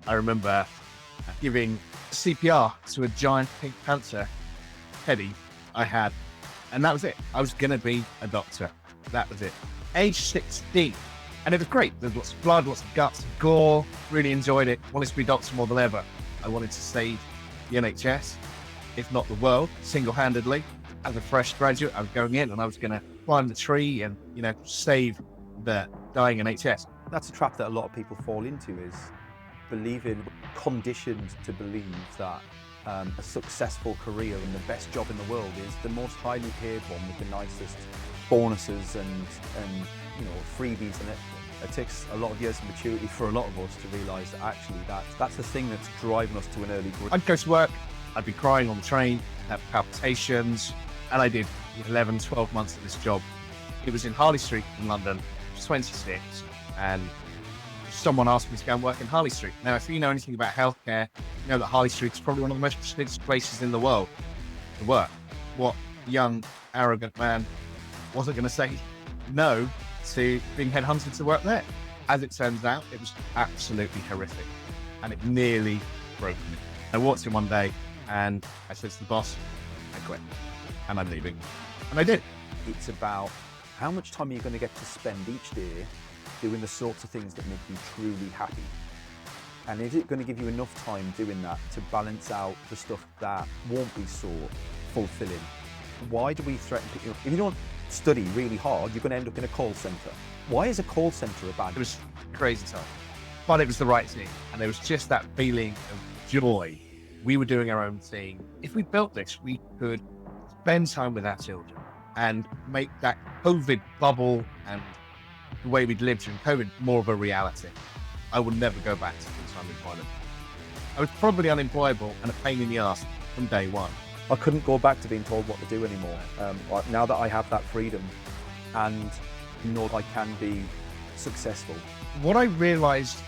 I remember giving CPR to a giant pink panther teddy I had, and that was it. I was going to be a doctor. That was it. Age 16. And it was great. There's lots of blood, lots of guts, gore. Really enjoyed it. Wanted to be a doctor more than ever. I wanted to save the NHS, if not the world, single-handedly. As a fresh graduate, I was going in and I was going to climb the tree and, save the dying NHS. That's a trap that a lot of people fall into, is believing, conditioned to believe that a successful career and the best job in the world is the most highly paid one with the nicest bonuses and freebies, and it takes a lot of years of maturity for a lot of us to realise that actually that's the thing that's driving us to an early grave. I'd go to work, I'd be crying on the train, have palpitations, and I did 11, 12 months of this job. It was in Harley Street in London, 26, and someone asked me to go and work in Harley Street. Now, if you know anything about healthcare, you know that Harley Street is probably one of the most prestigious places in the world to work. What young, arrogant man wasn't going to say no to being headhunted to work there? As it turns out, it was absolutely horrific, and it nearly broke me. I walked in one day and I said to the boss, I quit and I'm leaving. And I did. It's about how much time are you going to get to spend each day doing the sorts of things that make you truly happy? And is it going to give you enough time doing that to balance out the stuff that won't be so fulfilling? Why do we threaten people? If you don't study really hard, you're going to end up in a call centre. Why is a call centre a bad thing? It was a crazy time, but it was the right thing. And there was just that feeling of joy. We were doing our own thing. If we built this, we could spend time with our children and make that COVID bubble and the way we'd lived during COVID more of a reality. I would never go back to full-time employment. I was probably unemployable and a pain in the ass from day one. I couldn't go back to being told what to do anymore. Now that I have that freedom and know I can be successful. What I realized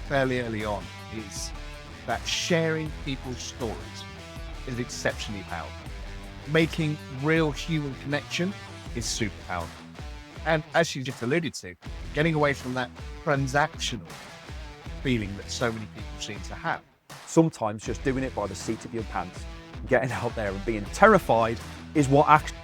fairly early on is that sharing people's stories is exceptionally powerful. Making real human connection is super powerful. And as you just alluded to, getting away from that transactional feeling that so many people seem to have. Sometimes just doing it by the seat of your pants, getting out there and being terrified is what actually